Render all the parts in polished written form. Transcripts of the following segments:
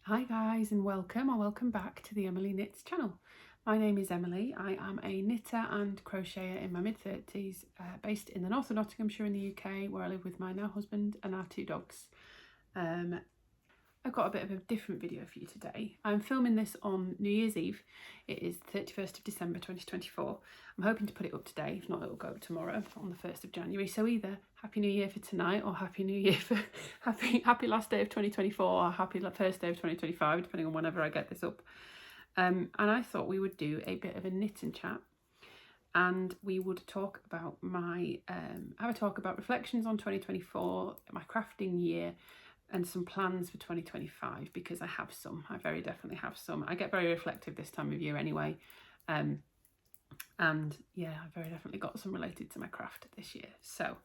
Hi guys, and welcome back to the Emily Knits channel. My name is Emily. I am a knitter and crocheter in my mid-30s, based in the North Nottinghamshire in the UK, where I live with my now husband and our 2 dogs. I've got a bit of a different video for you today. I'm filming this on New Year's Eve. It is the 31st of December 2024. I'm hoping to put it up today, if not it'll go tomorrow on the 1st of January. So either Happy New Year for tonight or Happy New Year for happy last day of 2024 or happy first day of 2025, depending on whenever I get this up. And I thought we would do a bit of a knitting chat, and we would talk about have a talk about reflections on 2024, my crafting year, and some plans for 2025, because I have some. I very definitely have some. I get very reflective this time of year anyway, and yeah, I've very definitely got some related to my craft this year. So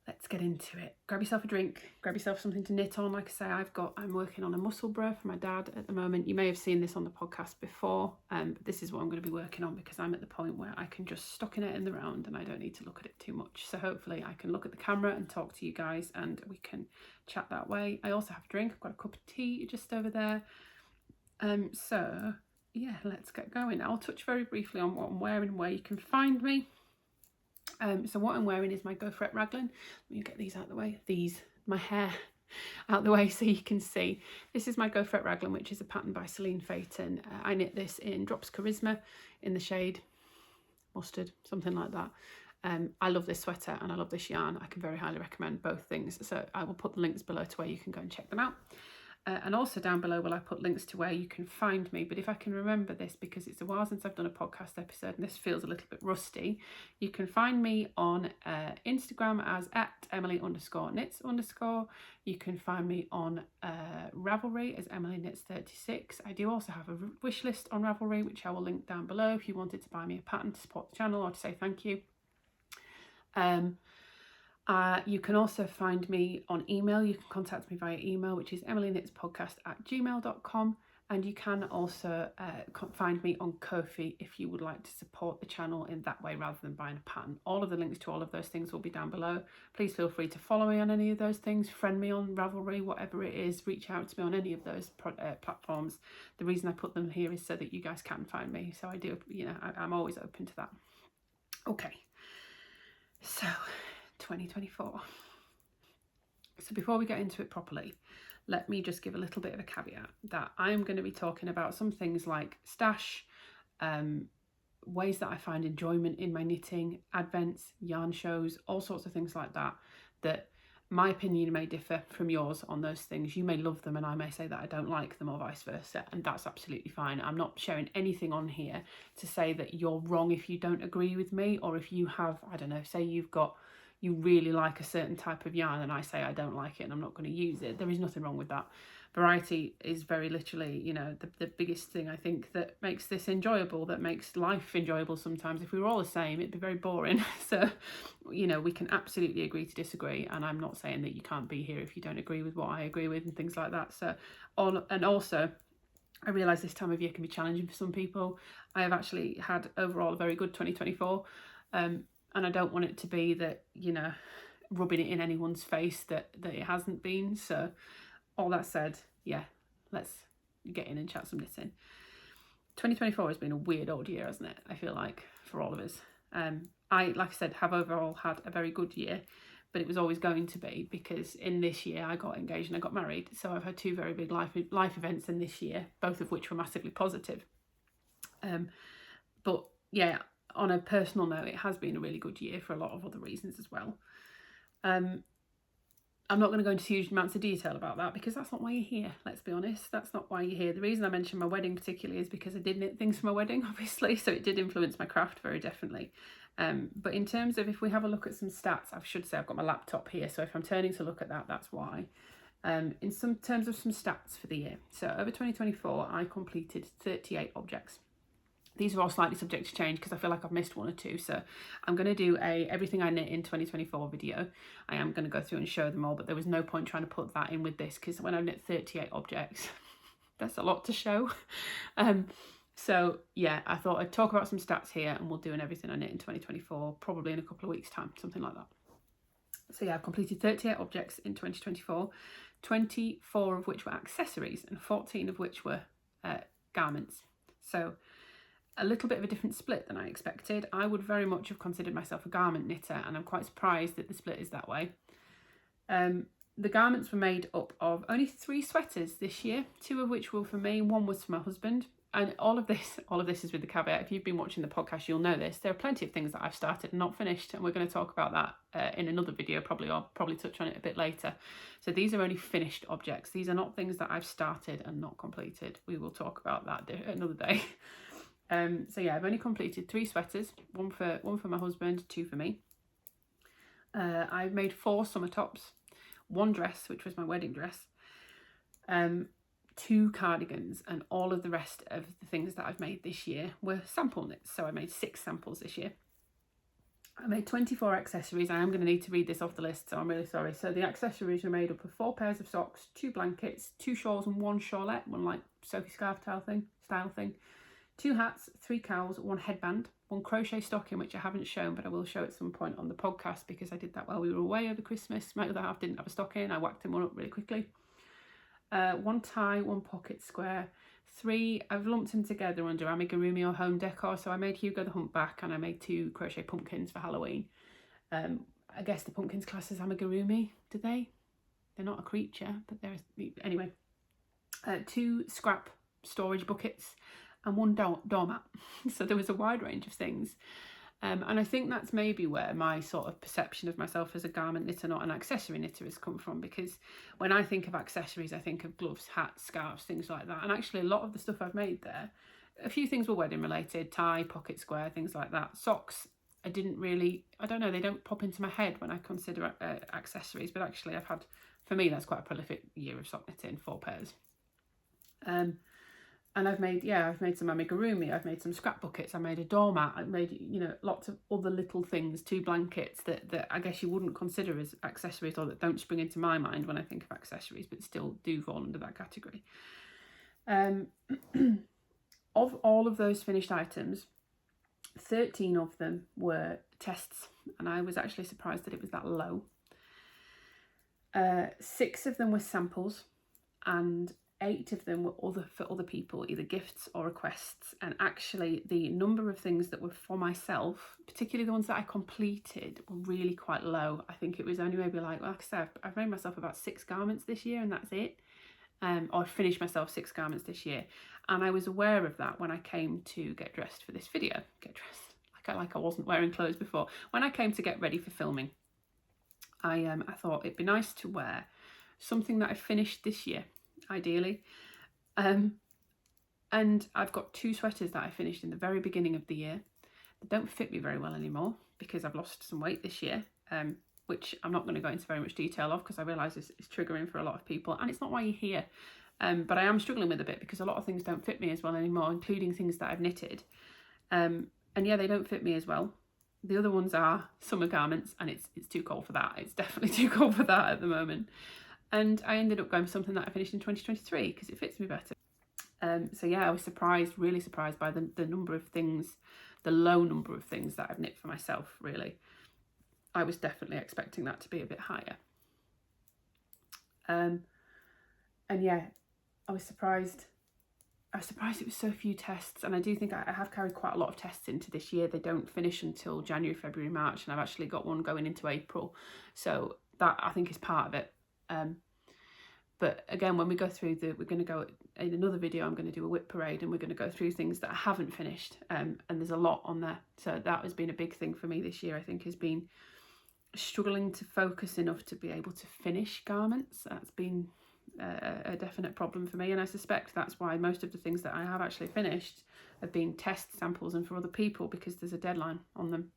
let's get into it. Grab yourself a drink, grab yourself something to knit on. Like I say, I'm working on a Musselburgh for my dad at the moment. You may have seen this on the podcast before, but this is what I'm going to be working on, because I'm at the point where I can just stockinette in the round and I don't need to look at it too much. So hopefully I can look at the camera and talk to you guys and we can chat that way. I also have a drink. I've got a cup of tea just over there. So yeah, let's get going. I'll touch very briefly on what I'm wearing, where you can find me. So what I'm wearing is my Gaufrette Raglan. Let me get these out of the way. My hair out of the way so you can see. This is my Gaufrette Raglan, which is a pattern by Celine Feyten. I knit this in Drops Karisma in the shade mustard, something like that. I love this sweater and I love this yarn. I can very highly recommend both things. So I will put the links below to where you can go and check them out. And also down below will I put links to where you can find me. But if I can remember this, because it's a while since I've done a podcast episode and this feels a little bit rusty, you can find me on Instagram as @Emily_knits_. You can find me on Ravelry as Emily Knits 36. I do also have a wish list on Ravelry, which I will link down below if you wanted to buy me a pattern to support the channel or to say thank you. You can also find me on email. You can contact me via email, which is emilyknitspodcast@gmail.com, and you can also find me on Ko-fi if you would like to support the channel in that way rather than buying a pattern. All of the links to all of those things will be down below. Please feel free to follow me on any of those things, friend me on Ravelry, whatever it is, reach out to me on any of those platforms. The reason I put them here is so that you guys can find me. So I do, I'm always open to that. Okay, so 2024. So before we get into it properly, let me just give a little bit of a caveat that I'm going to be talking about some things like stash, ways that I find enjoyment in my knitting, advents, yarn shows, all sorts of things like that, that my opinion may differ from yours on those things. You may love them and I may say that I don't like them, or vice versa, and that's absolutely fine. I'm not sharing anything on here to say that you're wrong if you don't agree with me, or if you have, I don't know, say you really like a certain type of yarn and I say I don't like it and I'm not going to use it. There is nothing wrong with that. Variety is very literally, the biggest thing I think that makes this enjoyable, that makes life enjoyable sometimes. If we were all the same, it'd be very boring. So, we can absolutely agree to disagree, and I'm not saying that you can't be here if you don't agree with what I agree with and things like that. So, and also, I realise this time of year can be challenging for some people. I have actually had overall a very good 2024. And I don't want it to be that, rubbing it in anyone's face that it hasn't been. So all that said, yeah, let's get in and chat some knitting. 2024 has been a weird old year, hasn't it? I feel like, for all of us. Like I said, have overall had a very good year, but it was always going to be, because in this year I got engaged and I got married. So I've had 2 very big life events in this year, both of which were massively positive. But yeah, on a personal note, it has been a really good year for a lot of other reasons as well. I'm not going to go into huge amounts of detail about that, because that's not why you're here. Let's be honest, that's not why you're here. The reason I mentioned my wedding particularly is because I did knit things for my wedding, obviously, so it did influence my craft very definitely. But in terms of, if we have a look at some stats, I should say I've got my laptop here, so if I'm turning to look at that, that's why. In some terms of some stats for the year, so over 2024 I completed 38 objects. These are all slightly subject to change because I feel like I've missed 1 or 2. So I'm going to do a everything I knit in 2024 video. I am going to go through and show them all, but there was no point trying to put that in with this, because when I knit 38 objects, that's a lot to show. So yeah, I thought I'd talk about some stats here, and we'll do an everything I knit in 2024, probably in a couple of weeks' time, something like that. So yeah, I've completed 38 objects in 2024. 24 of which were accessories and 14 of which were garments. So a little bit of a different split than I expected. I would very much have considered myself a garment knitter, and I'm quite surprised that the split is that way. The garments were made up of only 3 sweaters this year, 2 of which were for me, 1 was for my husband. And all of this is with the caveat, if you've been watching the podcast, you'll know this. There are plenty of things that I've started and not finished, and we're going to talk about that in another video, I'll probably touch on it a bit later. So these are only finished objects. These are not things that I've started and not completed. We will talk about that another day. So yeah, I've only completed 3 sweaters, one for my husband, 2 for me. I've made 4 summer tops, 1 dress, which was my wedding dress, 2 cardigans, and all of the rest of the things that I've made this year were sample knits. So I made 6 samples this year. I made 24 accessories. I am going to need to read this off the list, so I'm really sorry. So the accessories were made up of 4 pairs of socks, 2 blankets, 2 shawls and 1 shawlette, one like Sophie scarf style thing, 2 hats, 3 cowls, 1 headband, 1 crochet stocking, which I haven't shown, but I will show at some point on the podcast because I did that while we were away over Christmas. My other half didn't have a stocking. I whacked him one up really quickly. 1 tie, 1 pocket square, 3, I've lumped them together under amigurumi or home decor. So I made Hugo the Humpback, and I made 2 crochet pumpkins for Halloween. I guess the pumpkins class as amigurumi, do they? They're not a creature, but anyway. 2 scrap storage buckets and 1 doormat. So there was a wide range of things. And I think that's maybe where my sort of perception of myself as a garment knitter, not an accessory knitter, has come from. Because when I think of accessories, I think of gloves, hats, scarves, things like that. And actually a lot of the stuff I've made there, a few things were wedding related, tie, pocket square, things like that. Socks, I don't know, they don't pop into my head when I consider accessories. But actually for me, that's quite a prolific year of sock knitting, 4 pairs. And I've made some amigurumi, I've made some scrap buckets, I made a doormat, I've made, lots of other little things, 2 blankets that I guess you wouldn't consider as accessories, or that don't spring into my mind when I think of accessories, but still do fall under that category. Of all of those finished items, 13 of them were tests, and I was actually surprised that it was that low. 6 of them were samples, and 8 of them were for other people, either gifts or requests. And actually the number of things that were for myself, particularly the ones that I completed, were really quite low. I think it was only maybe like I said, I've made myself about 6 garments this year, and that's it. Or finished myself 6 garments this year. And I was aware of that when I came to get dressed for this video. Get dressed, like I wasn't wearing clothes before. When I came to get ready for filming, I thought it'd be nice to wear something that I finished this year, ideally. And I've got 2 sweaters that I finished in the very beginning of the year. They don't fit me very well anymore because I've lost some weight this year, which I'm not going to go into very much detail of because I realise it's triggering for a lot of people, and it's not why you're here. But I am struggling with a bit because a lot of things don't fit me as well anymore, including things that I've knitted. And yeah, they don't fit me as well. The other ones are summer garments, and it's too cold for that. It's definitely too cold for that at the moment. And I ended up going for something that I finished in 2023 because it fits me better. So yeah, I was really surprised by the number of things, the low number of things that I've knit for myself, really. I was definitely expecting that to be a bit higher. And yeah, I was surprised it was so few tests, and I do think I have carried quite a lot of tests into this year. They don't finish until January, February, March, and I've actually got one going into April. So that, I think, is part of it. But again, when we go through we're going to go in another video, I'm going to do a whip parade, and we're going to go through things that I haven't finished, and there's a lot on there. So that has been a big thing for me this year, I think, has been struggling to focus enough to be able to finish garments. That's been a definite problem for me, and I suspect that's why most of the things that I have actually finished have been test samples and for other people, because there's a deadline on them.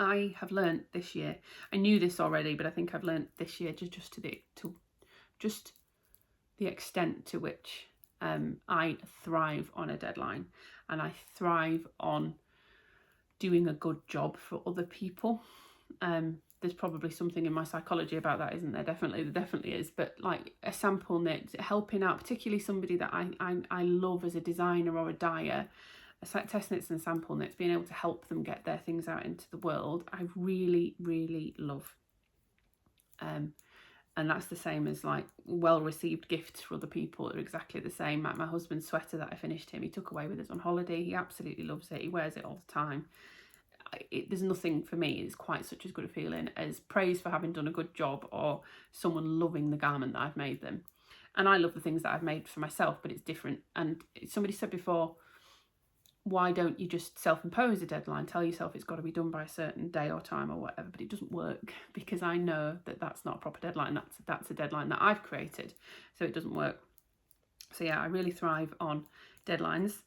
I have learnt this year, I knew this already, but I think I've learnt this year just the extent to which I thrive on a deadline, and I thrive on doing a good job for other people. There's probably something in my psychology about that, isn't there? There definitely is. But like a sample knit, helping out, particularly somebody that I love as a designer or a dyer, test knits and sample knits, being able to help them get their things out into the world, I really, really love. And And that's the same as like well-received gifts for other people are exactly the same. Like my husband's sweater that I finished him, he took away with us on holiday. He absolutely loves it. He wears it all the time. There's nothing for me is quite such as good a feeling as praise for having done a good job or someone loving the garment that I've made them. And I love the things that I've made for myself, but it's different. And somebody said before, why don't you just self-impose a deadline? Tell yourself it's got to be done by a certain day or time or whatever, but it doesn't work because I know that that's not a proper deadline. That's a deadline that I've created, so it doesn't work. So yeah, I really thrive on deadlines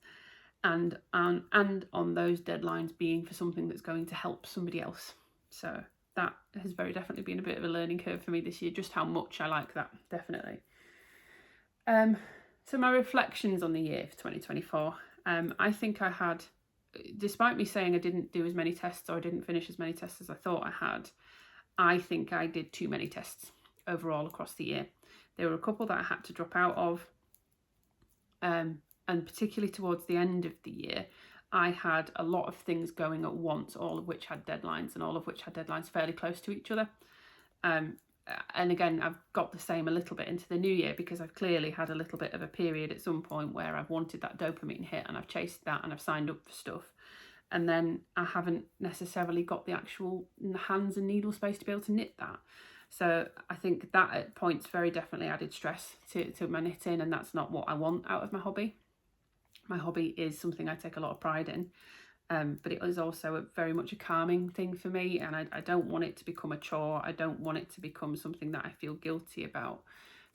and on those deadlines being for something that's going to help somebody else. So that has very definitely been a bit of a learning curve for me this year, just how much I like that, definitely. So my reflections on the year for 2024. I think I had, despite me saying I didn't do as many tests or I didn't finish as many tests as I thought I had, I think I did too many tests overall across the year. There were a couple that I had to drop out of, and particularly towards the end of the year, I had a lot of things going at once, all of which had deadlines and all of which had deadlines fairly close to each other. And again, I've got the same a little bit into the new year because I've clearly had a little bit of a period at some point where I've wanted that dopamine hit and I've chased that and I've signed up for stuff. And then I haven't necessarily got the actual hands and needle space to be able to knit that. So I think that at points very definitely added stress to my knitting, and that's not what I want out of my hobby. My hobby is something I take a lot of pride in. But it is also very much a calming thing for me, and I don't want it to become a chore. I don't want it to become something that I feel guilty about.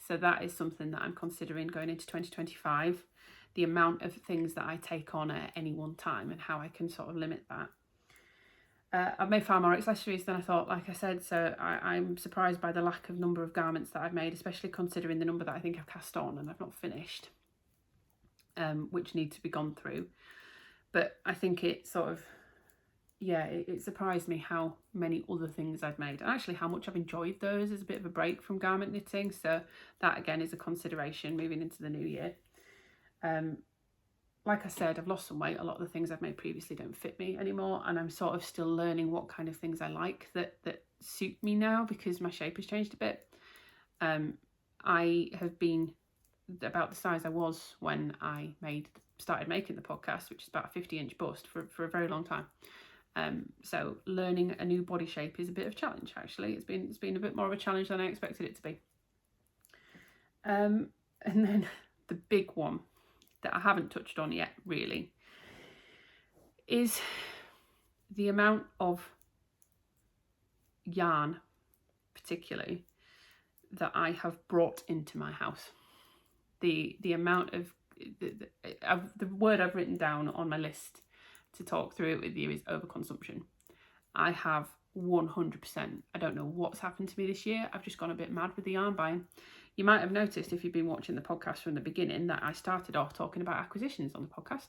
So that is something that I'm considering going into 2025, the amount of things that I take on at any one time and how I can sort of limit that. I've made far more accessories than I thought, like I said, so I'm surprised by the lack of number of garments that I've made, especially considering the number that I think I've cast on and I've not finished, which need to be gone through. But I think it sort of, yeah, it surprised me how many other things I've made and actually how much I've enjoyed those as a bit of a break from garment knitting. So that again is a consideration moving into the new year. Like I said, I've lost some weight. A lot of the things I've made previously don't fit me anymore, and I'm sort of still learning what kind of things I like that suit me now because my shape has changed a bit. I have been about the size I was when I started making the podcast, which is about a 50-inch bust for a very long time. So learning a new body shape is a bit of a challenge, actually. It's been a bit more of a challenge than I expected it to be. And then the big one that I haven't touched on yet, really, is the amount of yarn, particularly, that I have brought into my house. The amount of the word I've written down on my list to talk through it with you is overconsumption. I have 100%. I don't know what's happened to me this year. I've just gone a bit mad with the yarn buying. You might have noticed if you've been watching the podcast from the beginning that I started off talking about acquisitions on the podcast.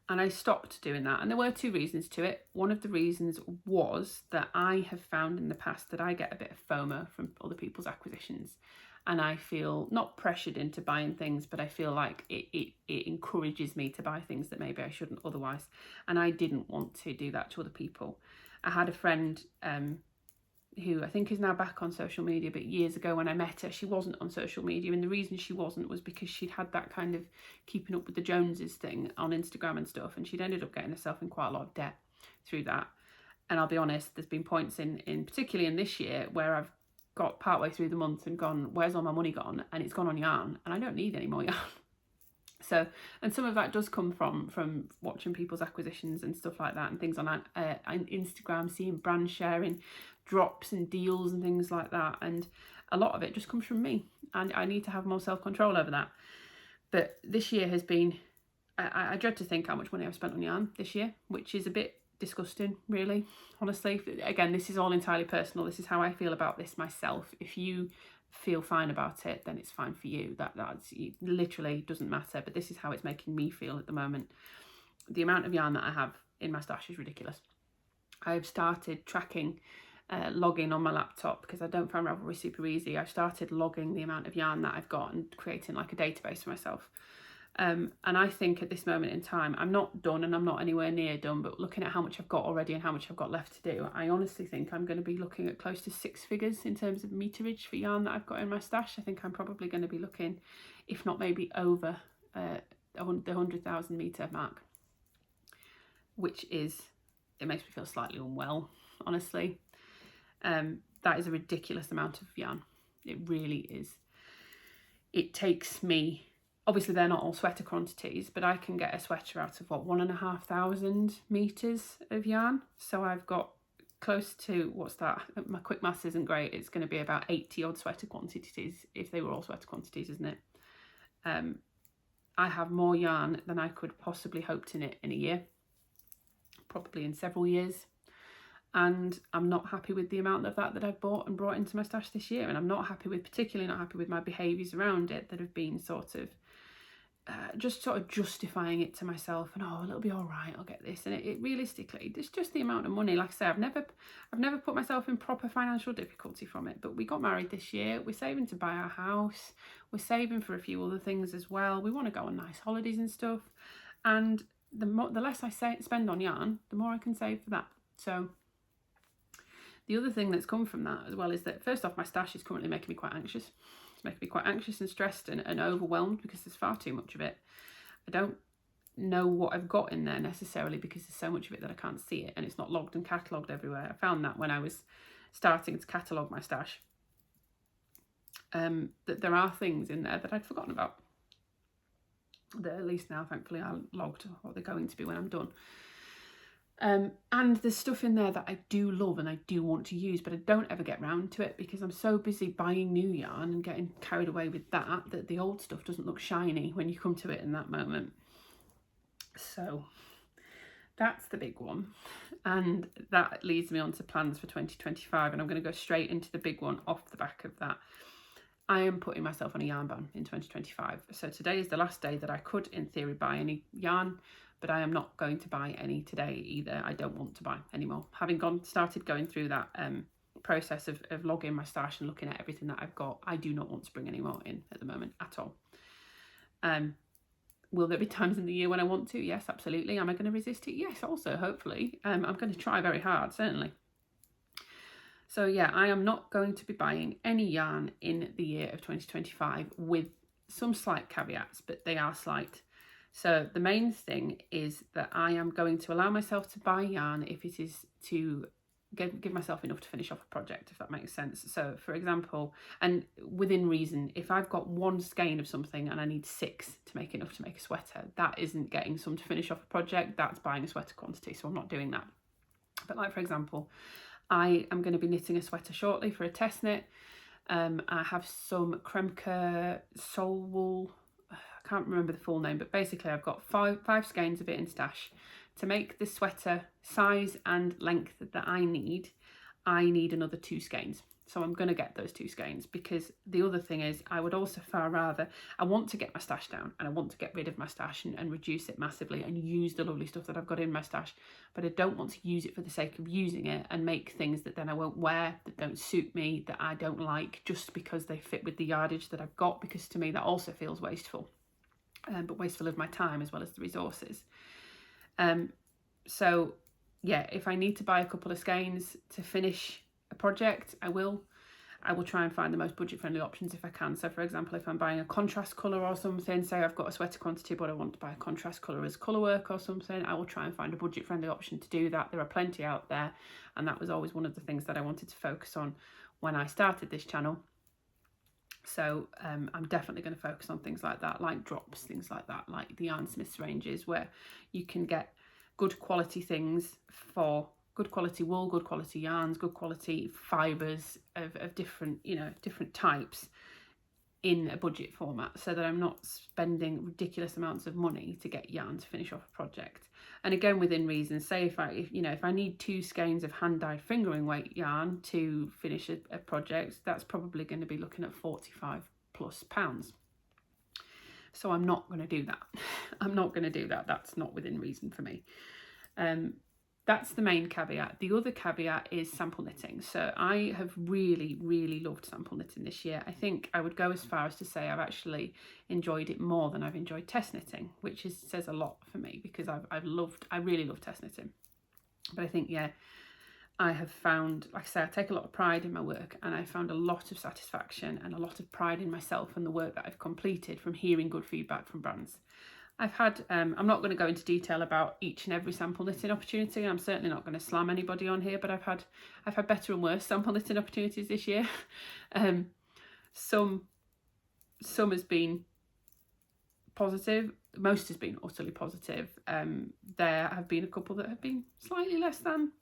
And I stopped doing that. And there were two reasons to it. One of the reasons was that I have found in the past that I get a bit of FOMO from other people's acquisitions. And I feel not pressured into buying things, but I feel like it encourages me to buy things that maybe I shouldn't otherwise. And I didn't want to do that to other people. I had a friend who I think is now back on social media, but years ago when I met her, she wasn't on social media. And the reason she wasn't was because she'd had that kind of keeping up with the Joneses thing on Instagram and stuff. And she'd ended up getting herself in quite a lot of debt through that. And I'll be honest, there's been points in particularly in this year where I've got partway through the month and gone, where's all my money gone? And it's gone on yarn, and I don't need any more yarn. So, and some of that does come from watching people's acquisitions and stuff like that, and things on Instagram, seeing brand sharing drops and deals and things like that. And a lot of it just comes from me, and I need to have more self-control over that. But this year has been, I dread to think how much money I've spent on yarn this year, which is a bit disgusting, really, honestly. Again, this is all entirely personal. This is how I feel about this myself. If you feel fine about it, then it's fine for you. That's it literally doesn't matter, but this is how it's making me feel at the moment. The amount of yarn that I have in my stash is ridiculous. I've started tracking, logging on my laptop because I don't find Ravelry super easy. I've started logging the amount of yarn that I've got and creating like a database for myself. And I think at this moment in time, I'm not done and I'm not anywhere near done, but looking at how much I've got already and how much I've got left to do, I honestly think I'm going to be looking at close to 6 figures in terms of meterage for yarn that I've got in my stash. I think I'm probably going to be looking, if not maybe over the 100,000 metre mark, which is, it makes me feel slightly unwell, honestly. That is a ridiculous amount of yarn. It really is. It takes me, obviously they're not all sweater quantities, but I can get a sweater out of what, 1,500 meters of yarn. So I've got close to, what's that? My quick maths isn't great. It's going to be about 80 odd sweater quantities if they were all sweater quantities, isn't it? I have more yarn than I could possibly hope to knit in a year, probably in several years. And I'm not happy with the amount of that I've bought and brought into my stash this year. And I'm not happy with, particularly not happy with my behaviours around it that have been sort of just sort of justifying it to myself, and oh, it'll be all right, I'll get this. And it realistically, it's just the amount of money. Like I say, I've never put myself in proper financial difficulty from it, but we got married this year, we're saving to buy our house, we're saving for a few other things as well, we want to go on nice holidays and stuff, and the less I spend on yarn, the more I can save for that. So the other thing that's come from that as well is that, first off, my stash is currently making me quite anxious. It's making me quite anxious and stressed and overwhelmed because there's far too much of it. I don't know what I've got in there necessarily because there's so much of it that I can't see it, and it's not logged and catalogued everywhere. I found that when I was starting to catalogue my stash, that there are things in there that I'd forgotten about, that at least now thankfully are logged, or they're going to be when I'm done. And there's stuff in there that I do love and I do want to use, but I don't ever get round to it because I'm so busy buying new yarn and getting carried away with that the old stuff doesn't look shiny when you come to it in that moment. So that's the big one, and that leads me on to plans for 2025, and I'm going to go straight into the big one off the back of that. I am putting myself on a yarn ban in 2025. So today is the last day that I could, in theory, buy any yarn, but I am not going to buy any today either. I don't want to buy anymore. Having started going through that process of logging my stash and looking at everything that I've got, I do not want to bring any more in at the moment at all. Will there be times in the year when I want to? Yes, absolutely. Am I going to resist it? Yes, also, hopefully. I'm going to try very hard, certainly. So yeah, I am not going to be buying any yarn in the year of 2025, with some slight caveats, but they are slight. So the main thing is that I am going to allow myself to buy yarn if it is to give myself enough to finish off a project, if that makes sense. So for example, and within reason, if I've got one skein of something and I need 6 to make enough to make a sweater, that isn't getting some to finish off a project, that's buying a sweater quantity, so I'm not doing that. But like for example, I am going to be knitting a sweater shortly for a test knit. I have some Kremke sole wool, I can't remember the full name, but basically I've got five skeins of it in stash. To make the sweater size and length that I need another 2 skeins. So I'm going to get those 2 skeins, because the other thing is I would also far rather, I want to get my stash down and I want to get rid of my stash and reduce it massively and use the lovely stuff that I've got in my stash, but I don't want to use it for the sake of using it and make things that then I won't wear, that don't suit me, that I don't like, just because they fit with the yardage that I've got, because to me that also feels wasteful, but wasteful of my time as well as the resources. So yeah, if I need to buy a couple of skeins to finish a project, I will try and find the most budget friendly options if I can. So for example, if I'm buying a contrast colour or something, say I've got a sweater quantity but I want to buy a contrast colour as colour work or something, I will try and find a budget friendly option to do that. There are plenty out there, and that was always one of the things that I wanted to focus on when I started this channel. So I'm definitely going to focus on things like that, like drops, things like that, like the Yarnsmiths ranges, where you can get good quality things for good quality wool, good quality yarns, good quality fibres of different, different types in a budget format, so that I'm not spending ridiculous amounts of money to get yarn to finish off a project. And again, within reason, say if I need 2 skeins of hand-dyed fingering weight yarn to finish a project, that's probably going to be looking at £45+ pounds. So I'm not going to do that. I'm not going to do that. That's not within reason for me. that's the main caveat. The other caveat is sample knitting. So I have really, really loved sample knitting this year. I think I would go as far as to say I've actually enjoyed it more than I've enjoyed test knitting, which says a lot for me, because I really love test knitting. But I think, yeah, I have found, like I say, I take a lot of pride in my work, and I found a lot of satisfaction and a lot of pride in myself and the work that I've completed from hearing good feedback from brands. I've had, I'm not going to go into detail about each and every sample knitting opportunity. I'm certainly not going to slam anybody on here, but I've had better and worse sample knitting opportunities this year. Some has been positive, most has been utterly positive. There have been a couple that have been slightly less than,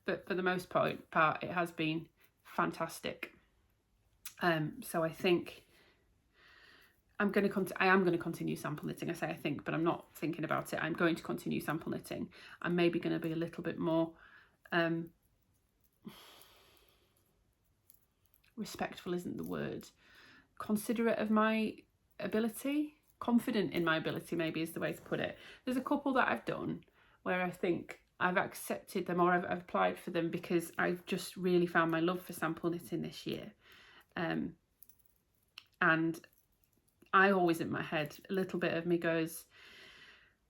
but for the most part it has been fantastic. So I think I am going to continue sample knitting. I say I think, but I'm not thinking about it. I'm going to continue sample knitting. I'm maybe going to be a little bit more respectful isn't the word, considerate of my ability, confident in my ability maybe is the way to put it. There's a couple that I've done where I think I've accepted them, or I've applied for them because I've just really found my love for sample knitting this year. And I always, in my head, a little bit of me goes,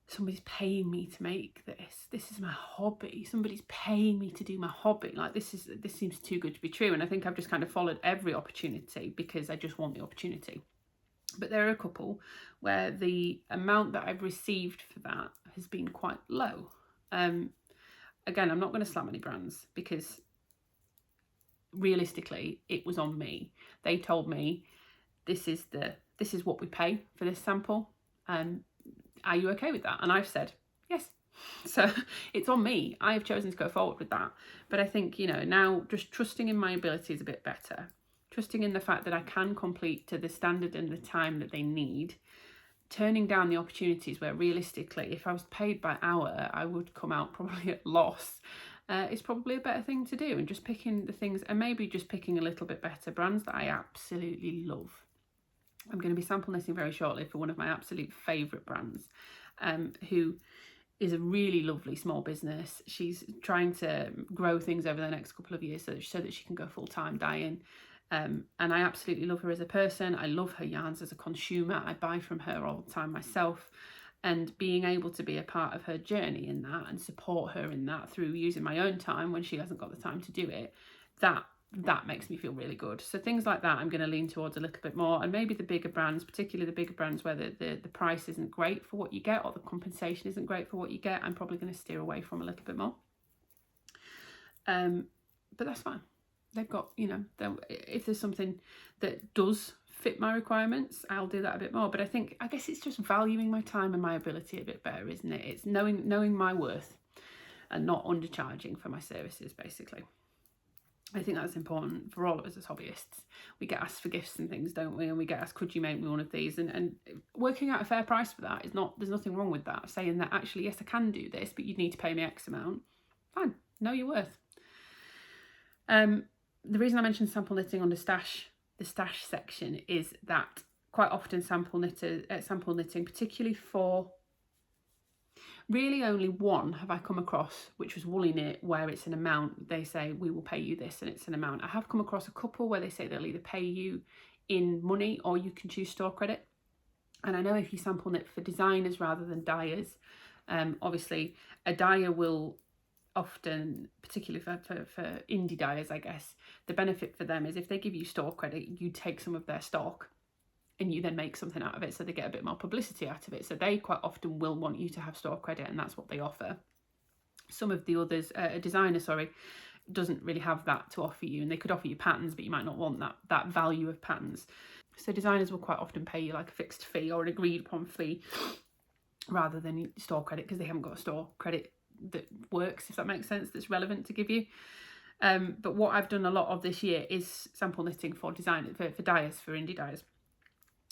somebody's paying me to make this. This is my hobby. Somebody's paying me to do my hobby. Like, this seems too good to be true. And I think I've just kind of followed every opportunity because I just want the opportunity. But there are a couple where the amount that I've received for that has been quite low. Again, I'm not going to slam any brands because realistically it was on me. They told me this is what we pay for this sample. Are you okay with that? And I've said yes. So it's on me. I have chosen to go forward with that. But I think, you know, now just trusting in my abilities a bit better, trusting in the fact that I can complete to the standard and the time that they need, turning down the opportunities where realistically, if I was paid by hour, I would come out probably at loss. It's probably a better thing to do, and just picking the things, and maybe just picking a little bit better brands that I absolutely love. I'm going to be sample knitting very shortly for one of my absolute favourite brands, who is a really lovely small business. She's trying to grow things over the next couple of years so that she can go full-time dyeing. And I absolutely love her as a person. I love her yarns as a consumer. I buy from her all the time myself. And being able to be a part of her journey in that and support her in that through using my own time when she hasn't got the time to do it, that makes me feel really good. So things like that I'm going to lean towards a little bit more. And maybe the bigger brands, particularly the bigger brands where the price isn't great for what you get, or the compensation isn't great for what you get, I'm probably going to steer away from a little bit more. But that's fine. They've got, you know, if there's something that does fit my requirements, I'll do that a bit more. But I guess it's just valuing my time and my ability a bit better, isn't it? It's knowing my worth and not undercharging for my services, basically. I think that's important for all of us as hobbyists. We get asked for gifts and things, don't we? And we get asked, could you make me one of these? And working out a fair price for that there's nothing wrong with that. Saying that actually, yes, I can do this, but you'd need to pay me X amount. Fine, know your worth. The reason I mentioned sample knitting on the stash section is that quite often sample knitting, particularly for really only one have I come across, which was woolly knit, where it's an amount. They say, we will pay you this, and it's an amount. I have come across a couple where they say they'll either pay you in money or you can choose store credit. And I know if you sample knit for designers rather than dyers, obviously a dyer will often, particularly for indie dyers, I guess, the benefit for them is if they give you store credit, you take some of their stock and you then make something out of it, so they get a bit more publicity out of it. So they quite often will want you to have store credit, and that's what they offer. Some of the others, a designer, doesn't really have that to offer you, and they could offer you patterns, but you might not want that value of patterns. So designers will quite often pay you like a fixed fee or an agreed upon fee rather than store credit, because they haven't got a store credit that works, if that makes sense, that's relevant to give you. But what I've done a lot of this year is sample knitting for designers, for dyers, for indie dyers.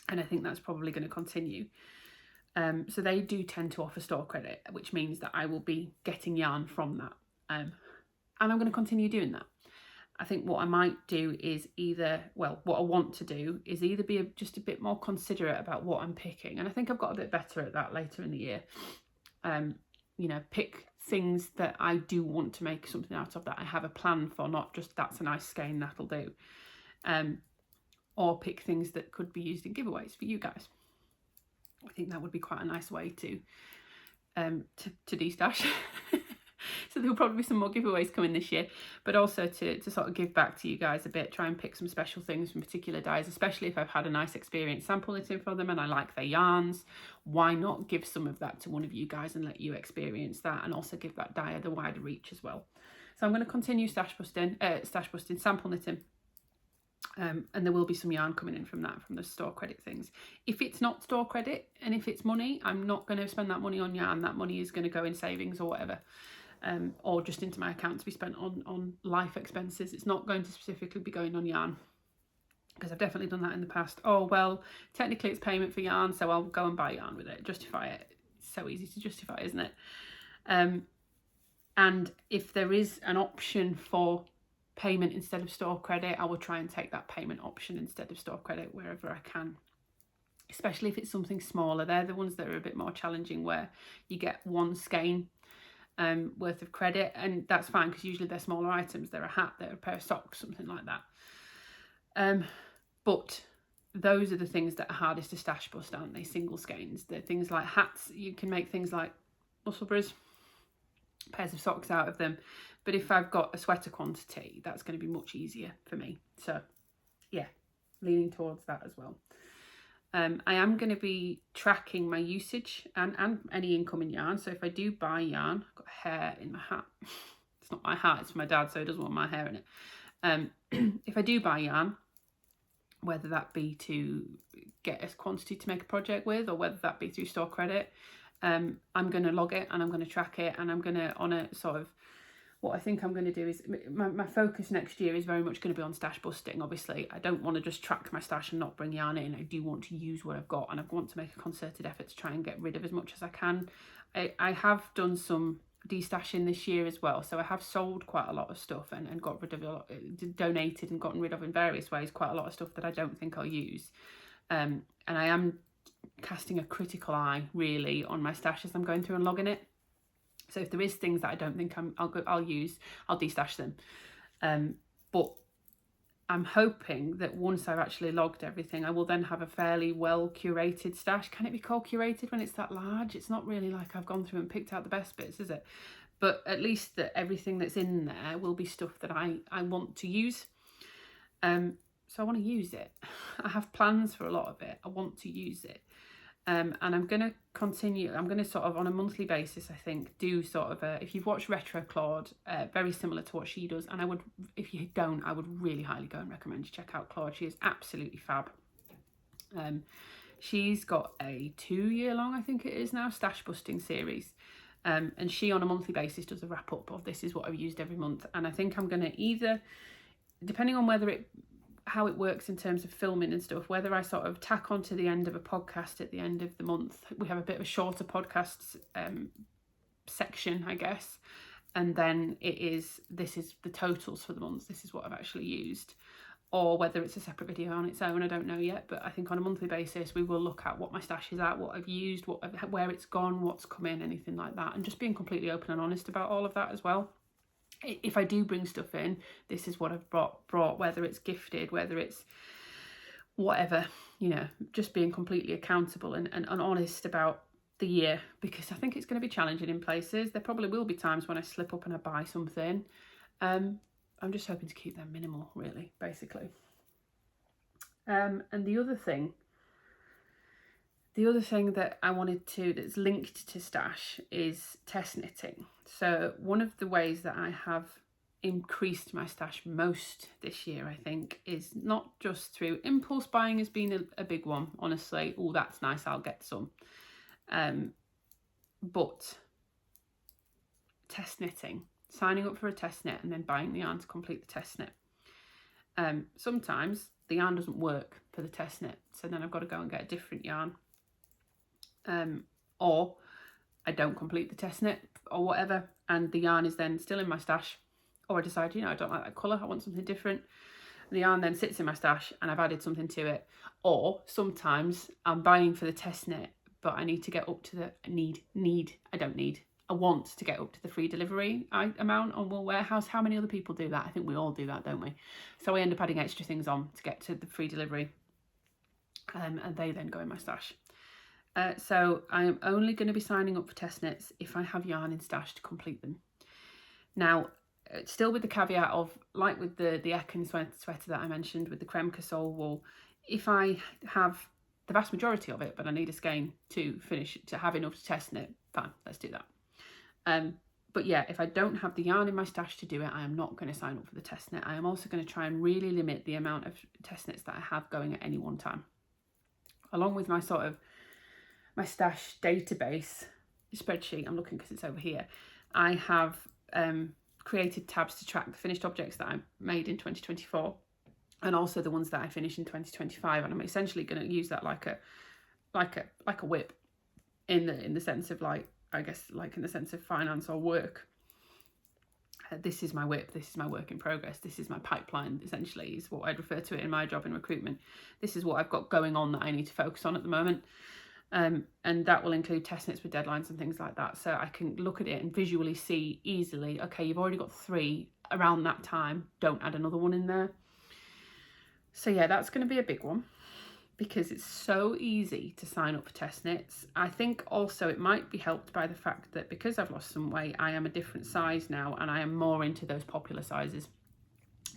And I think that's probably going to continue. So they do tend to offer store credit, which means that I will be getting yarn from that. And I'm going to continue doing that. I think what I might do is what I want to do is either be just a bit more considerate about what I'm picking. And I think I've got a bit better at that later in the year. You know, pick things that I do want to make something out of, that I have a plan for, not just that's a nice skein, that'll do. Or pick things that could be used in giveaways for you guys. I think that would be quite a nice way to de-stash. So there'll probably be some more giveaways coming this year, but also to sort of give back to you guys a bit, try and pick some special things from particular dyes, especially if I've had a nice experience sample knitting for them and I like their yarns. Why not give some of that to one of you guys and let you experience that, and also give that dyer the wider reach as well. So I'm going to continue stash busting, sample knitting. And there will be some yarn coming in from that, from the store credit things. If it's not store credit and if it's money, I'm not going to spend that money on yarn. That money is going to go in savings or whatever, or just into my account to be spent on life expenses. It's not going to specifically be going on yarn, because I've definitely done that in the past. Oh, well, technically it's payment for yarn, so I'll go and buy yarn with it, justify it. It's so easy to justify, isn't it? And if there is an option for payment instead of store credit, I will try and take that payment option instead of store credit wherever I can, especially if it's something smaller. They're the ones that are a bit more challenging, where you get one skein worth of credit, and that's fine because usually they're smaller items. They're a hat, they're a pair of socks, something like that. But those are the things that are hardest to stash bust, aren't they? Single skeins. They're things like hats. You can make things like muscle bras, pairs of socks out of them. But if I've got a sweater quantity, that's going to be much easier for me. So yeah, leaning towards that as well. I am going to be tracking my usage and any incoming yarn. So if I do buy yarn, I've got hair in my hat. It's not my hat, it's for my dad, so he doesn't want my hair in it. If I do buy yarn, whether that be to get a quantity to make a project with, or whether that be through store credit, I'm going to log it and I'm going to track it, and I'm going to, on a sort of, what I think I'm going to do is, my focus next year is very much going to be on stash busting. Obviously, I don't want to just track my stash and not bring yarn in. I do want to use what I've got, and I want to make a concerted effort to try and get rid of as much as I can. I have done some destashing this year as well, so I have sold quite a lot of stuff and got rid of a lot, donated and gotten rid of in various ways quite a lot of stuff that I don't think I'll use. And I am casting a critical eye really on my stash as I'm going through and logging it. So if there is things that I don't think I'll use, I'll destash them. But I'm hoping that once I've actually logged everything, I will then have a fairly well curated stash. Can it be called curated when it's that large? It's not really like I've gone through and picked out the best bits, is it? But at least that everything that's in there will be stuff that I want to use. So I want to use it. I have plans for a lot of it. I want to use it. And I'm going to continue, I'm going to sort of on a monthly basis, I think, do sort of if you've watched Retro Claude, very similar to what she does. And I would, if you don't, I would really highly go and recommend you check out Claude. She is absolutely fab. She's got a 2-year-long, I think it is now, stash busting series. And she on a monthly basis does a wrap up of this is what I've used every month. And I think I'm going to either, depending on whether how it works in terms of filming and stuff, whether I sort of tack on to the end of a podcast at the end of the month. We have a bit of a shorter podcast section, I guess, and then this is the totals for the month, this is what I've actually used, or whether it's a separate video on its own, I don't know yet. But I think on a monthly basis we will look at what my stash is at, what I've used, where it's gone, what's come in, anything like that, and just being completely open and honest about all of that as well. If I do bring stuff in, this is what I've brought, whether it's gifted, whether it's whatever, you know, just being completely accountable and honest about the year, because I think it's going to be challenging in places. There probably will be times when I slip up and I buy something. I'm just hoping to keep them minimal, really, basically. And the other thing that I wanted to, that's linked to stash, is test knitting. So one of the ways that I have increased my stash most this year, I think, is not just through impulse buying has been a big one, honestly. Oh, that's nice, I'll get some. But test knitting, signing up for a test knit and then buying the yarn to complete the test knit. Sometimes the yarn doesn't work for the test knit, so then I've got to go and get a different yarn. Or I don't complete the test knit or whatever, and the yarn is then still in my stash, or I decide, you know, I don't like that colour, I want something different. The yarn then sits in my stash and I've added something to it. Or sometimes I'm buying for the test knit, but I need to get up to the I don't need, I want to get up to the free delivery amount on Wool Warehouse. How many other people do that? I think we all do that, don't we? So I end up adding extra things on to get to the free delivery, and they then go in my stash. So I am only going to be signing up for test knits if I have yarn in stash to complete them. Now, still with the caveat of, like with the Ekin sweater that I mentioned with the creme cassol wool, if I have the vast majority of it, but I need a skein to finish, to have enough to test knit, fine, let's do that. But yeah, if I don't have the yarn in my stash to do it, I am not going to sign up for the test knit. I am also going to try and really limit the amount of test knits that I have going at any one time. Along with my sort of my stash database spreadsheet, I'm looking because it's over here, I have created tabs to track the finished objects that I made in 2024 and also the ones that I finish in 2025, and I'm essentially going to use that like a whip in the sense of, like, I guess, like in the sense of finance or work. This is my whip, this is my work in progress, this is my pipeline, essentially, is what I'd refer to it in my job in recruitment. This is what I've got going on that I need to focus on at the moment. And that will include test knits with deadlines and things like that. So I can look at it and visually see easily, okay, you've already got 3 around that time, don't add another one in there. So yeah, that's going to be a big one because it's so easy to sign up for test knits. I think also it might be helped by the fact that because I've lost some weight, I am a different size now and I am more into those popular sizes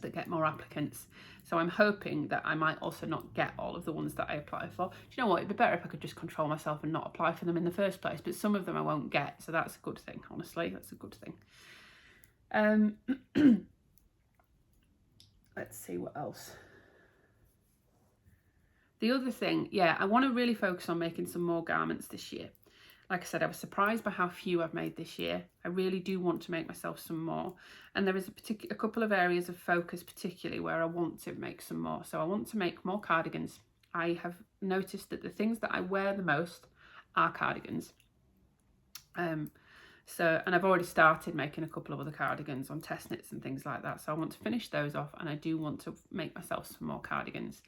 that get more applicants. So I'm hoping that I might also not get all of the ones that I apply for. Do you know what, it'd be better if I could just control myself and not apply for them in the first place, but some of them I won't get, so that's a good thing, honestly, that's a good thing. Let's see what else. The other thing, yeah, I want to really focus on making some more garments this year. Like I said, I was surprised by how few I've made this year. I really do want to make myself some more. And there is a couple of areas of focus particularly where I want to make some more. So I want to make more cardigans. I have noticed that the things that I wear the most are cardigans. And I've already started making a couple of other cardigans on test knits and things like that. So I want to finish those off and I do want to make myself some more cardigans.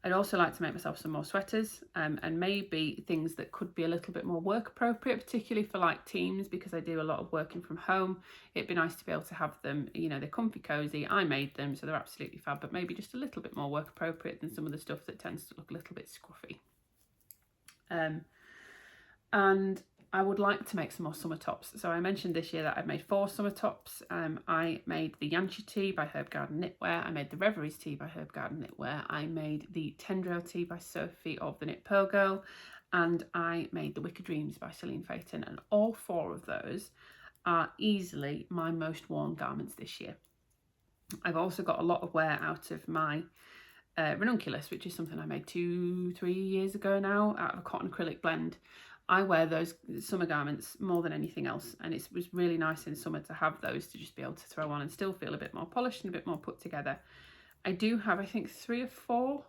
I'd also like to make myself some more sweaters and maybe things that could be a little bit more work appropriate, particularly for like teams, because I do a lot of working from home. It'd be nice to be able to have them, you know, they're comfy, cozy. I made them, so they're absolutely fab, but maybe just a little bit more work appropriate than some of the stuff that tends to look a little bit scruffy. And I would like to make some more summer tops. So I mentioned this year that I've made 4 summer tops. I made the Yanchi Tee by Herb Garden Knitwear. I made the Reveries Tee by Herb Garden Knitwear. I made the Tendril Tee by Sophie of the Knit Pearl Girl. And I made the Wicked Dreams by Celine Feyten. And all 4 of those are easily my most worn garments this year. I've also got a lot of wear out of my ranunculus, which is something I made 2-3 years ago now out of a cotton acrylic blend. I wear those summer garments more than anything else, and it was really nice in summer to have those to just be able to throw on and still feel a bit more polished and a bit more put together. I do have, I think, 3 or 4,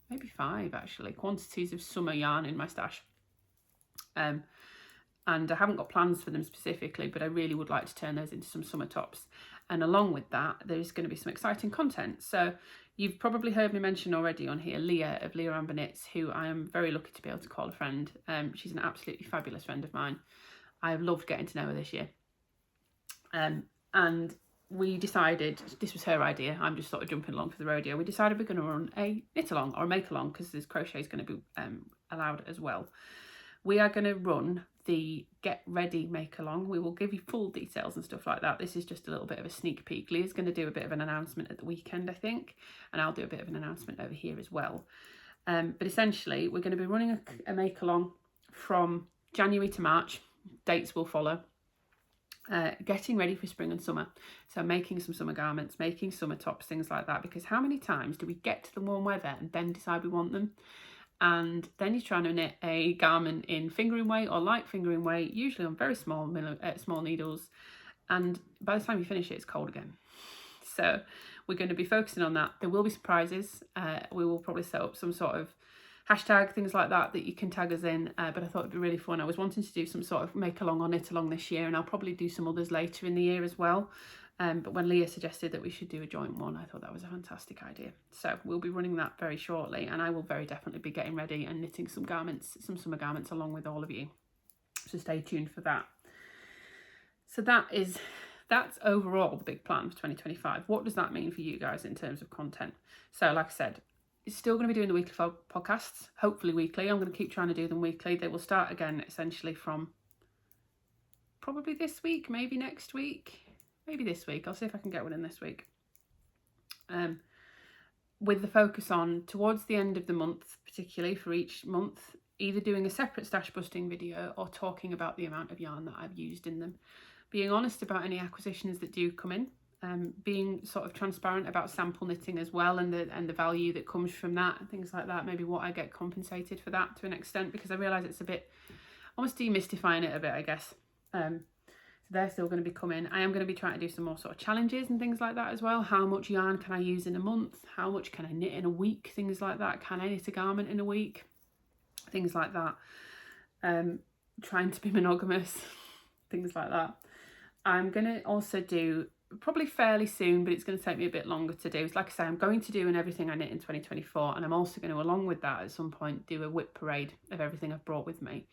maybe 5 actually, quantities of summer yarn in my stash. And I haven't got plans for them specifically, but I really would like to turn those into some summer tops. And along with that, there's going to be some exciting content. So you've probably heard me mention already on here Leah of Leah Amber Knits, who I am very lucky to be able to call a friend. She's an absolutely fabulous friend of mine. I have loved getting to know her this year. And we decided, this was her idea, I'm just sort of jumping along for the rodeo, we decided we're going to run a knit along or a make along, because there's crochet is going to be allowed as well. We are going to run the Get Ready make along. We will give you full details and stuff like that. This is just a little bit of a sneak peek. Leah's going to do a bit of an announcement at the weekend, I think, and I'll do a bit of an announcement over here as well. But essentially, we're going to be running a make along from January to March. Dates will follow. Getting ready for spring and summer. So making some summer garments, making summer tops, things like that. Because how many times do we get to the warm weather and then decide we want them? And then you're trying to knit a garment in fingering weight or light fingering weight, usually on very small needles. And by the time you finish it, it's cold again. So we're going to be focusing on that. There will be surprises. We will probably set up some sort of hashtag, things like that you can tag us in. But I thought it'd be really fun. I was wanting to do some sort of make along or knit along this year, and I'll probably do some others later in the year as well. But when Leah suggested that we should do a joint one, I thought that was a fantastic idea. So we'll be running that very shortly, and I will very definitely be getting ready and knitting some garments, some summer garments along with all of you. So stay tuned for that. So that's overall the big plan for 2025. What does that mean for you guys in terms of content? So like I said, it's still going to be doing the weekly podcasts, hopefully weekly. I'm going to keep trying to do them weekly. They will start again essentially from probably this week, maybe next week, maybe this week. I'll see if I can get one in this week. With the focus on towards the end of the month, particularly for each month, either doing a separate stash busting video or talking about the amount of yarn that I've used in them. Being honest about any acquisitions that do come in, being sort of transparent about sample knitting as well, and the value that comes from that and things like that, maybe what I get compensated for that to an extent, because I realise it's a bit, almost demystifying it a bit, I guess. So they're still going to be coming. I am going to be trying to do some more sort of challenges and things like that as well. How much yarn can I use in a month? How much can I knit in a week? Things like that. Can I knit a garment in a week? Things like that. Trying to be monogamous, things like that. I'm going to also do, probably fairly soon, but it's going to take me a bit longer to do. It's like I say, I'm going to do an everything I knit in 2024, and I'm also going to, along with that, at some point do a whip parade of everything I've brought with me.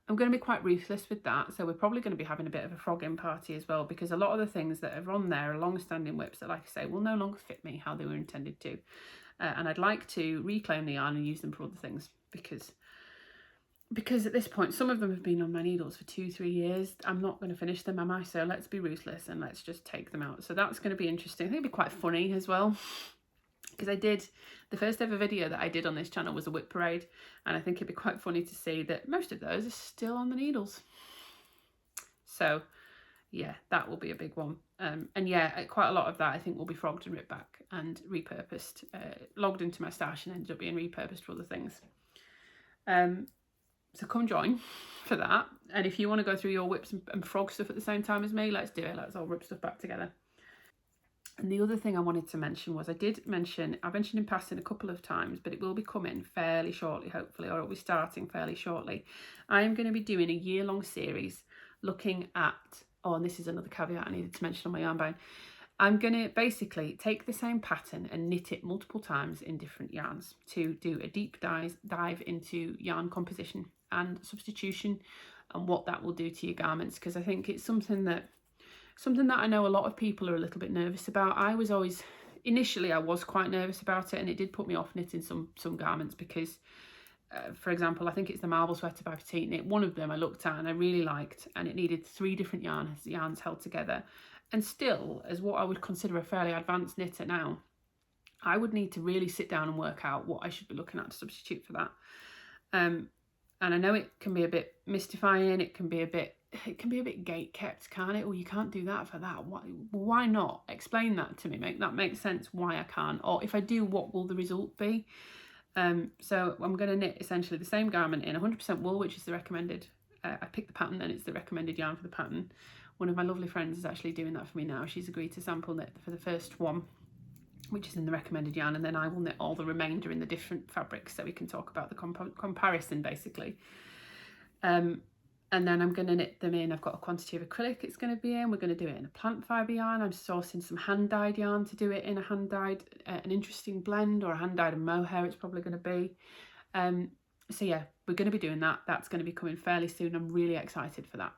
I'm going to be quite ruthless with that, so we're probably going to be having a bit of a frog-in party as well, because a lot of the things that are on there are long-standing whips that, like I say, will no longer fit me how they were intended to. And I'd like to reclaim the yarn and use them for other things, because at this point, some of them have been on my needles for 2-3 years. I'm not going to finish them, am I? So let's be ruthless and let's just take them out. So that's going to be interesting. I think it'll be quite funny as well, because the first ever video that I did on this channel was a whip parade, and I think it'd be quite funny to see that most of those are still on the needles. So yeah, that will be a big one. And yeah, quite a lot of that I think will be frogged and ripped back and repurposed, logged into my stash and ended up being repurposed for other things. So come join for that. And if you want to go through your whips and frog stuff at the same time as me, let's do it. Let's all rip stuff back together. And the other thing I wanted to mention was, I've mentioned in passing a couple of times, but it will be coming fairly shortly, hopefully, or it'll be starting fairly shortly. I am going to be doing a year-long series looking at, and this is another caveat I needed to mention on my yarn bone. I'm going to basically take the same pattern and knit it multiple times in different yarns to do a deep dive into yarn composition and substitution and what that will do to your garments, because I think it's something that I know a lot of people are a little bit nervous about. Initially I was quite nervous about it, and it did put me off knitting some garments because, for example, I think it's the Marble Sweater by Petite Knit. One of them I looked at and I really liked, and it needed 3 different yarns held together. And still, as what I would consider a fairly advanced knitter now, I would need to really sit down and work out what I should be looking at to substitute for that. And I know it can be a bit mystifying. It can be a bit gate kept, can't it? Well, you can't do that for that. Why not? Explain that to me. Make that make sense why I can't. Or if I do, what will the result be? So I'm going to knit essentially the same garment in 100% wool, which is the recommended. I picked the pattern and it's the recommended yarn for the pattern. One of my lovely friends is actually doing that for me now. She's agreed to sample knit for the first one, which is in the recommended yarn, and then I will knit all the remainder in the different fabrics so we can talk about the comparison basically. And then I'm going to knit them in. I've got a quantity of acrylic it's going to be in. We're going to do it in a plant fibre yarn. I'm sourcing some hand-dyed yarn to do it in a hand-dyed, an interesting blend, or a hand-dyed and mohair it's probably going to be. So yeah, we're going to be doing that. That's going to be coming fairly soon. I'm really excited for that.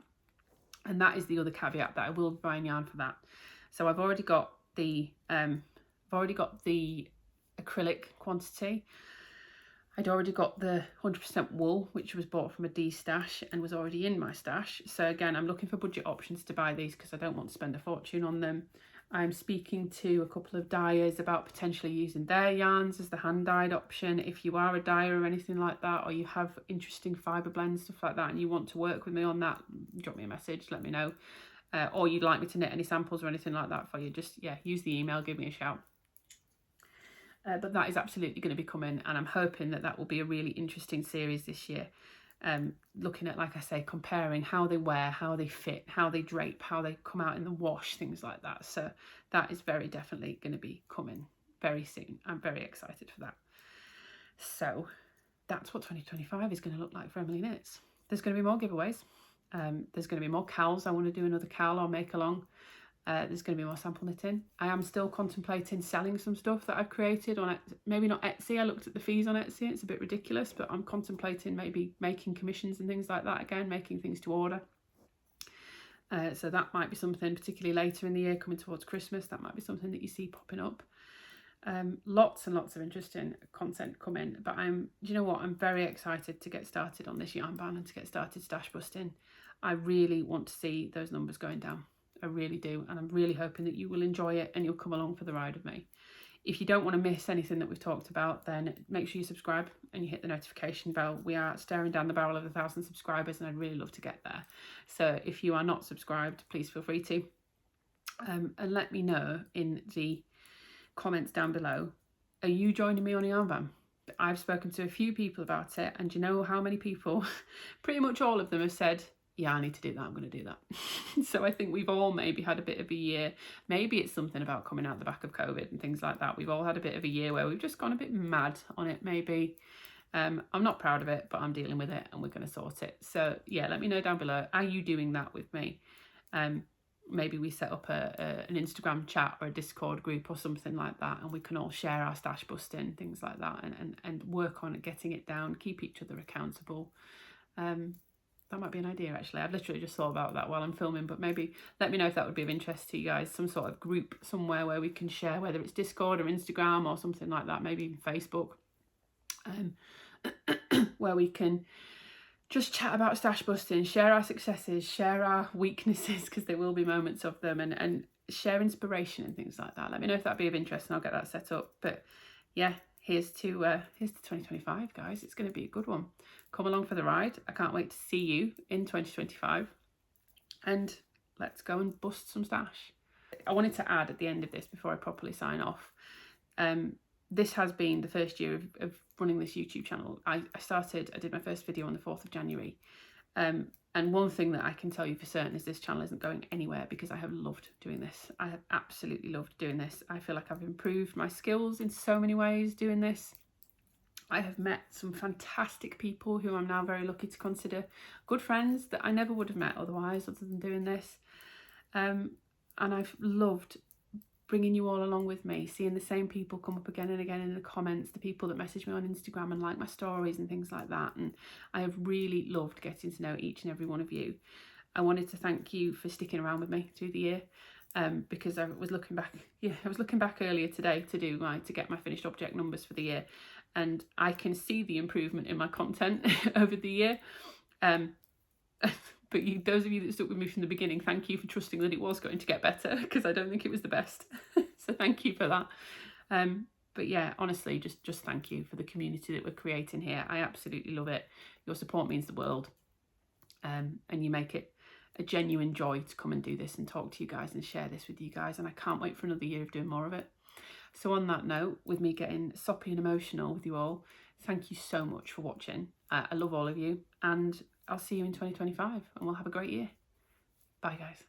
And that is the other caveat, that I will be buying yarn for that. So I've already got the acrylic quantity. I'd already got the 100% wool, which was bought from a D stash and was already in my stash. So again, I'm looking for budget options to buy these because I don't want to spend a fortune on them. I'm speaking to a couple of dyers about potentially using their yarns as the hand-dyed option. If you are a dyer or anything like that, or you have interesting fibre blends, stuff like that, and you want to work with me on that, drop me a message, let me know. Or you'd like me to knit any samples or anything like that for you, just, yeah, use the email, give me a shout. But that is absolutely going to be coming, and I'm hoping that will be a really interesting series this year. Looking at, like I say, comparing how they wear, how they fit, how they drape, how they come out in the wash, things like that. So that is very definitely going to be coming very soon. I'm very excited for that. So that's what 2025 is going to look like for Emily Knits. There's going to be more giveaways. There's going to be more cows. I want to do another cowl or make along. There's going to be more sample knitting. I am still contemplating selling some stuff that I've created on, maybe not Etsy. I looked at the fees on Etsy. It's a bit ridiculous, but I'm contemplating maybe making commissions and things like that again, making things to order. So that might be something, particularly later in the year, coming towards Christmas, that might be something that you see popping up. Lots and lots of interesting content coming, but do you know what, I'm very excited to get started on this yarn ban and to get started stash busting. I really want to see those numbers going down. I really do, and I'm really hoping that you will enjoy it and you'll come along for the ride with me. If you don't want to miss anything that we've talked about, then make sure you subscribe and you hit the notification bell. We are staring down the barrel of 1,000 subscribers and I'd really love to get there. So if you are not subscribed, please feel free to. And let me know in the comments down below, are you joining me on a yarn ban? I've spoken to a few people about it, and you know how many people? Pretty much all of them have said, yeah, I need to do that, I'm going to do that. So I think we've all maybe had a bit of a year. Maybe it's something about coming out the back of COVID and things like that. We've all had a bit of a year where we've just gone a bit mad on it, maybe. I'm not proud of it, but I'm dealing with it and we're going to sort it. So yeah, let me know down below. Are you doing that with me? Maybe we set up an Instagram chat or a Discord group or something like that, and we can all share our stash busting, things like that, and work on getting it down, keep each other accountable. That might be an idea, actually. I've literally just thought about that while I'm filming, but maybe let me know if that would be of interest to you guys. Some sort of group somewhere where we can share, whether it's Discord or Instagram or something like that, maybe even Facebook, where we can just chat about stash busting, share our successes, share our weaknesses, because there will be moments of them, and share inspiration and things like that. Let me know if that'd be of interest and I'll get that set up. But yeah, here's to 2025, guys. It's going to be a good one. Come along for the ride. I can't wait to see you in 2025, and let's go and bust some stash. I wanted to add at the end of this, before I properly sign off, this has been the first year of running this YouTube channel. I did my first video on the 4th of January. And one thing that I can tell you for certain is this channel isn't going anywhere, because I have loved doing this. I have absolutely loved doing this. I feel like I've improved my skills in so many ways doing this. I have met some fantastic people who I'm now very lucky to consider good friends that I never would have met otherwise, other than doing this. And I've loved bringing you all along with me, seeing the same people come up again and again in the comments, the people that message me on Instagram and like my stories and things like that. And I have really loved getting to know each and every one of you. I wanted to thank you for sticking around with me through the year, because I was looking back earlier today to get my finished object numbers for the year, and I can see the improvement in my content over the year. But those of you that stuck with me from the beginning, thank you for trusting that it was going to get better, because I don't think it was the best. So thank you for that. But yeah, honestly, just thank you for the community that we're creating here. I absolutely love it. Your support means the world. And you make it a genuine joy to come and do this and talk to you guys and share this with you guys. And I can't wait for another year of doing more of it. So on that note, with me getting soppy and emotional with you all, thank you so much for watching. I love all of you, and I'll see you in 2025 and we'll have a great year. Bye, guys.